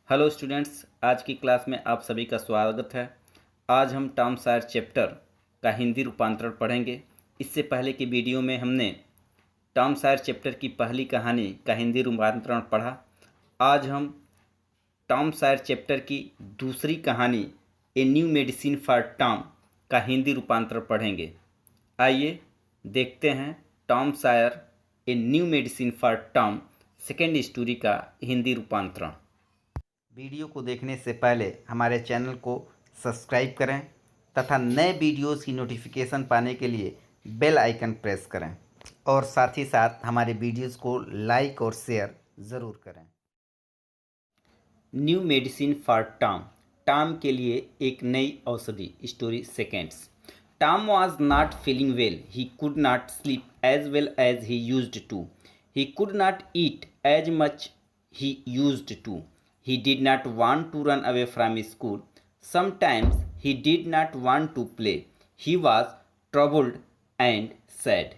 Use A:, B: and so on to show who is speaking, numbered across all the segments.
A: Hello students, आज की class में आप सभी का स्वागत है। आज हम टॉम सॉयर चैप्टर का हिंदी रूपांतरण पढ़ेंगे। इससे पहले की वीडियो में हमने टॉम सॉयर चैप्टर की पहली कहानी का हिंदी रूपांतरण पढ़ा। आज हम टॉम सॉयर चैप्टर की दूसरी कहानी ए न्यू मेडिसिन फॉर टॉम का हिंदी रूपांतरण पढ़ेंगे। आइए देखते हैं Tom Sawyer A new medicine for Tom second story का हिंदी रूपांतरण। वीडियो को देखने से पहले हमारे चैनल को सब्सक्राइब करें तथा नए वीडियोस की नोटिफिकेशन पाने के लिए बेल आइकन प्रेस करें और साथ ही साथ हमारे वीडियोस को लाइक और शेयर ज़रूर करें। New medicine for Tom. Tom के लिए एक नई औषधि। Story seconds. Tom was not feeling well. He could not sleep as well as he used to. He could not eat as much he used to. He did not want to run away from school. Sometimes he did not want to play. He was troubled and sad.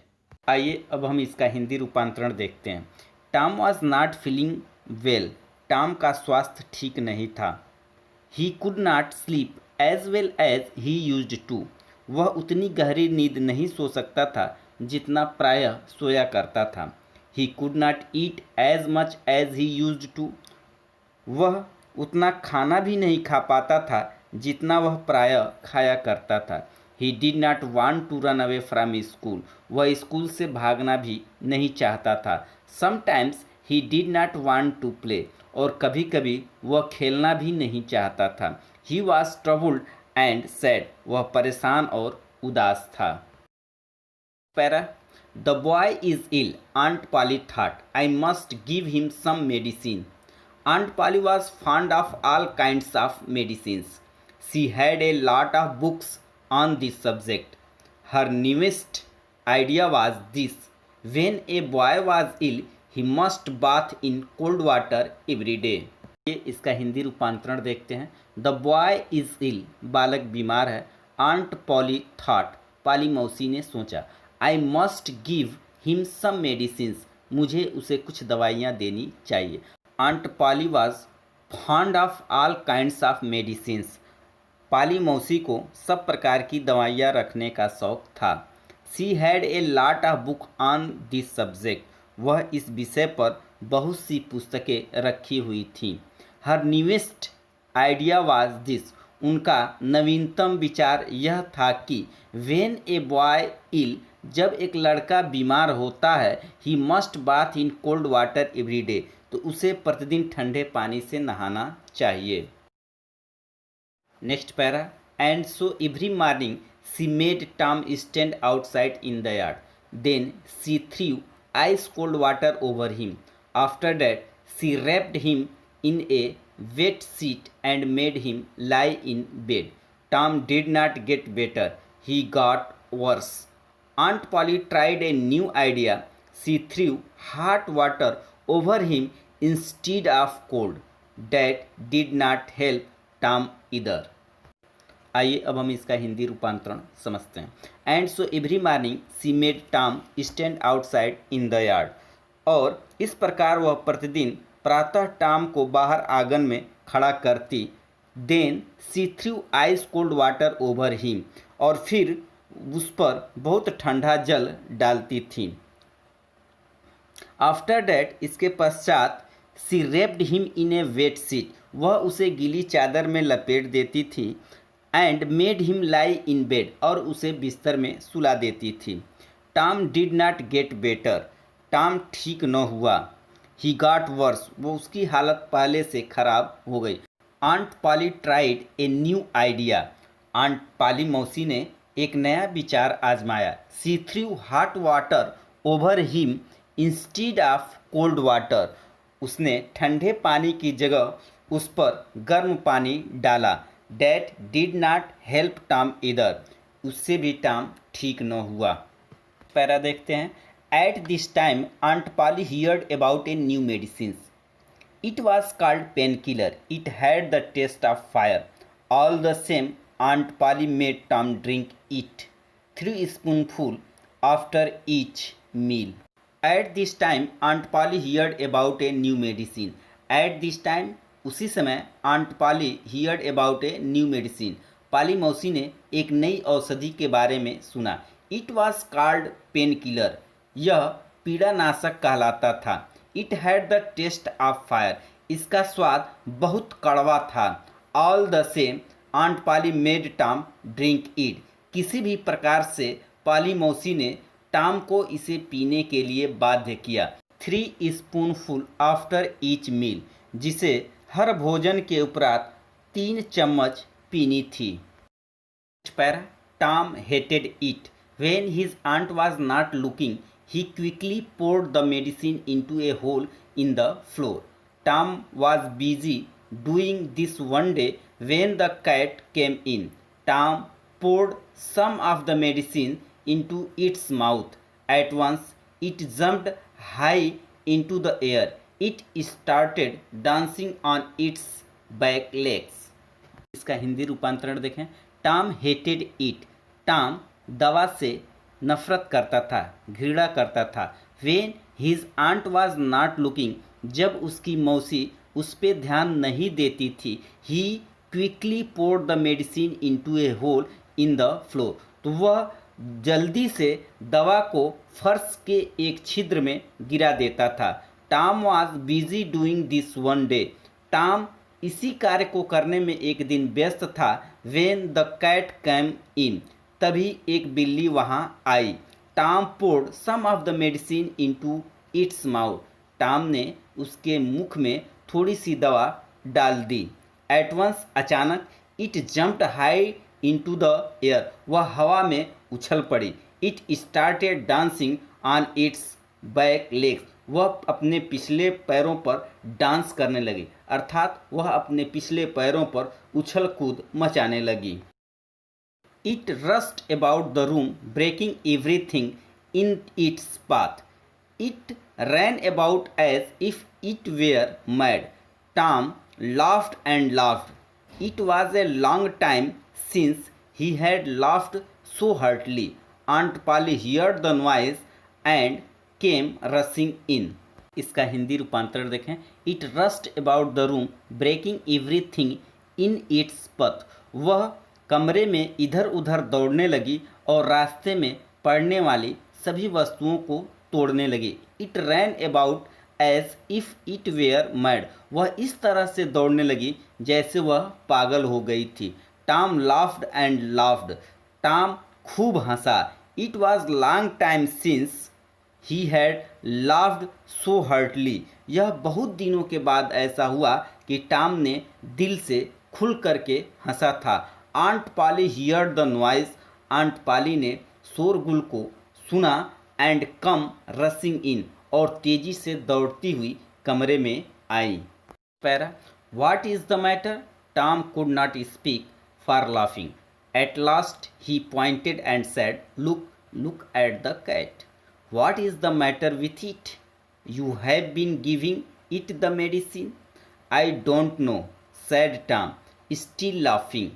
A: आइए अब हम इसका हिंदी रूपांतरण देखते हैं। Tom was not feeling well. Tom का स्वास्थ्य ठीक नहीं था। He could not sleep as well as he used to. वह उतनी गहरी नींद नहीं सो सकता था जितना प्रायः सोया करता था। He could not eat as much as he used to. वह उतना खाना भी नहीं खा पाता था जितना वह प्रायः खाया करता था। He did not want to run away from school. वह स्कूल से भागना भी नहीं चाहता था। Sometimes he did not want to play. और कभी कभी वह खेलना भी नहीं चाहता था। He was troubled and sad. वह परेशान और उदास था। Para The boy is ill, Aunt Polly thought. I must give him some medicine. Aunt Polly was fond of all kinds of medicines. She had a lot of books on this subject. Her newest idea was this. When a boy was ill, he must bath in cold water every day. ये इसका हिंदी रूपांतरण देखते हैं। The boy is ill. बालक बीमार है। Aunt Polly thought. पाली मौसी ने सोचा। I must give him some medicines. मुझे उसे कुछ दवाइयाँ देनी चाहिए। Aunt Polly was fond of all kinds of medicines. पाली मौसी को सब प्रकार की दवाइयाँ रखने का शौक था। She had a lot of book on this subject. वह इस विषय पर बहुत सी पुस्तकें रखी हुई थीं। Her newest idea was this. उनका नवीनतम विचार यह था कि when a boy ill, जब एक लड़का बीमार होता है, he must bath in cold water every day, तो उसे प्रतिदिन ठंडे पानी से नहाना चाहिए। Next para. And so every morning she made Tom stand outside in the yard. Then she threw ice cold water over him. After that she wrapped him in a wet sheet and made him lie in bed. Tom did not get better. He got worse. Aunt Polly tried a new idea. She threw hot water over him instead of cold. That did not help Tom either. आइए अब हम इसका हिंदी रूपांतरण समझते हैं। And so every morning she made Tom stand outside in the yard. और इस प्रकार वह प्रतिदिन प्रातः टॉम को बाहर आंगन में खड़ा करती। Then she threw ice cold water over him. और फिर उस पर बहुत ठंडा जल डालती थी। आफ्टर डैट, इसके पश्चात, she wrapped him in a wet sheet. वह उसे गीली चादर में लपेट देती थी। And made him lie in bed. और उसे बिस्तर में सुला देती थी। Tom did not get better. Tom ठीक न हुआ। He got worse. वो उसकी हालत पहले से खराब हो गई। Aunt Polly tried a new idea. Aunt Polly मौसी ने एक नया विचार आजमाया। She threw hot water over him instead of cold water. उसने ठंडे पानी की जगह उस पर गर्म पानी डाला। That did not help Tom इधर. उससे भी टॉम ठीक न हुआ। पैरा देखते हैं। At this time aunt Polly heard about a new medicine. It was called pain killer. It had the taste of fire. All the same Aunt Polly made Tom drink it 3 spoonfuls after each meal. At this time, Aunt Polly heard about a new medicine. At this time, उसी समय aunt Polly heard about a new medicine. Polly मौसी ने एक नई औषधि के बारे में सुना। It was called pen killer. यह पीड़ानाशक कहलाता था। It had the taste of fire. इसका स्वाद बहुत कड़वा था। All the same aunt Polly made Tom drink it. किसी भी प्रकार से पाली मौसी ने टॉम को इसे पीने के लिए बाध्य किया। 3 स्पूनफुल आफ्टर ईच मील, जिसे हर भोजन के उपरांत 3 चम्मच पीनी थी। Para Tom hated it. When his aunt was not looking, he quickly poured the medicine into a hole in the floor. Tom was busy doing this one day when the cat came in. Tom poured some of the medicine into its mouth. At once, it jumped high into the air. It started dancing on its back legs. इसका हिंदी रूपांतरण देखें। Tom hated it. Tom दवा से नफरत करता था, घृणा करता था। When his aunt was not looking, जब उसकी मौसी उस पर ध्यान नहीं देती थी। He quickly poured the medicine into a hole in the floor, तो वह जल्दी से दवा को फर्श के एक छिद्र में गिरा देता था। Tom was busy doing this one day. Tom इसी कार्य को करने में एक दिन व्यस्त था। When the cat came in, तभी एक बिल्ली वहाँ आई। Tom poured some of the medicine into its mouth. Tom ने उसके मुख में थोड़ी सी दवा डाल दी। एट वंस, अचानक, it jumped high into the air, वह हवा में उछल पड़ी। It started dancing on its back legs, वह अपने पिछले पैरों पर डांस करने लगी, अर्थात वह अपने पिछले पैरों पर उछल कूद मचाने लगी। It rushed about the room, breaking everything in its path. It ran about as if it were mad. Tom laughed and laughed. It was a long time since he had laughed so heartily. Aunt Polly heard the noise and came rushing in. इसका हिंदी रूपांतरण देखें। It rushed about the room, breaking everything in its path. वह कमरे में इधर उधर दौड़ने लगी और रास्ते में पड़ने वाली सभी वस्तुओं को तोड़ने लगी। It ran about as if it were mad, वह इस तरह से दौड़ने लगी जैसे वह पागल हो गई थी। Tom laughed and laughed, Tom खूब हंसा। It was long time since he had laughed so heartily, यह बहुत दिनों के बाद ऐसा हुआ कि टॉम ने दिल से खुल करके हंसा था। Aunt Polly heard the noise, aunt Polly ने शोरगुल को सुना। एंड कम रसिंग इन, और तेजी से दौड़ती हुई कमरे में आई। पैरा what is the matter? Tom could not speak for laughing. At last he pointed and said, look look at the cat. What is the matter with it? You have been giving it the medicine? I don't know, said Tom, still laughing.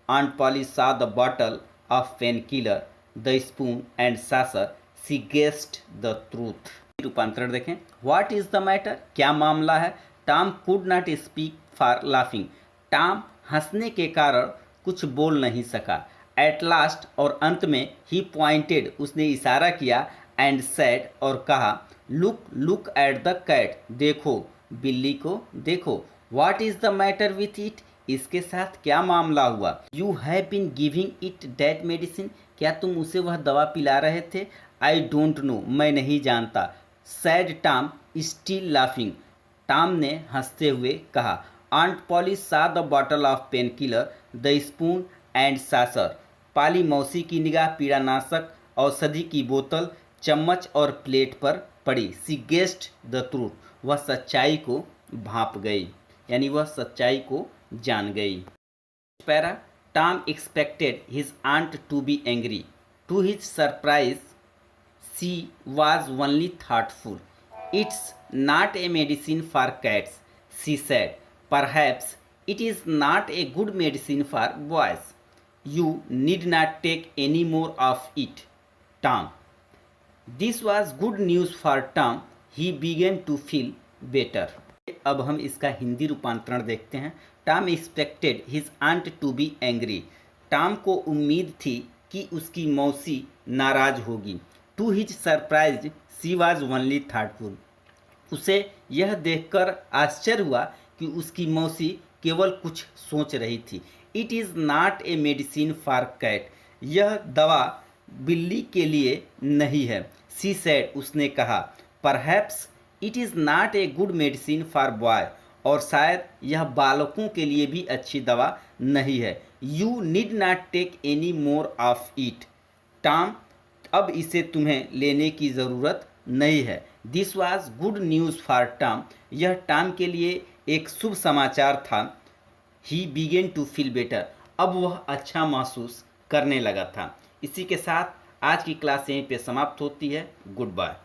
A: Aunt Polly saw the bottle of painkiller, the spoon and saucer. She guessed the truth. रूपांतरण देखें। What is the matter? क्या मामला है? Tom could not speak for laughing. Tom हंसने के कारण कुछ बोल नहीं सका। At last, और अंत में, he pointed, उसने इशारा किया, and said, और कहा, look at the cat, देखो बिल्ली को देखो। What is the matter with it? इसके साथ क्या मामला हुआ? You have been giving it that medicine. क्या तुम उसे वह दवा पिला रहे थे? I don't know, मैं नहीं जानता। Said Tom, still laughing. Tom ने हंसते हुए कहा। Aunt Polly saw the bottle of painkiller, the spoon and saucer. पाली मौसी की निगाह पीड़ानाशक औषधि की बोतल, चम्मच और प्लेट पर पड़ी। She guessed the truth. वह सच्चाई को भांप गई, यानी वह सच्चाई को जान गई। Para Tom expected his aunt to be angry. To his surprise she was only thoughtful. It's not a medicine for cats, she said. Perhaps it is not a good medicine for boys. You need not take any more of it, Tom. This was good news for Tom. He began to feel better. अब हम इसका हिंदी रूपांतरण देखते हैं। Tom expected his aunt to be angry. Tom को उम्मीद थी कि उसकी मौसी नाराज होगी। To his surprise she was only thoughtful. उसे यह देखकर आश्चर्य हुआ कि उसकी मौसी केवल कुछ सोच रही थी। It is not a medicine for cat. यह दवा बिल्ली के लिए नहीं है। सी सेड, उसने कहा। Perhaps it is not a good medicine for boy. और शायद यह बालकों के लिए भी अच्छी दवा नहीं है। You need not take any more of it Tom. अब इसे तुम्हें लेने की ज़रूरत नहीं है। This was good news for Tom. यह टॉम के लिए एक शुभ समाचार था। He began to feel better. अब वह अच्छा महसूस करने लगा था। इसी के साथ आज की क्लास यहीं पे समाप्त होती है। Good bye.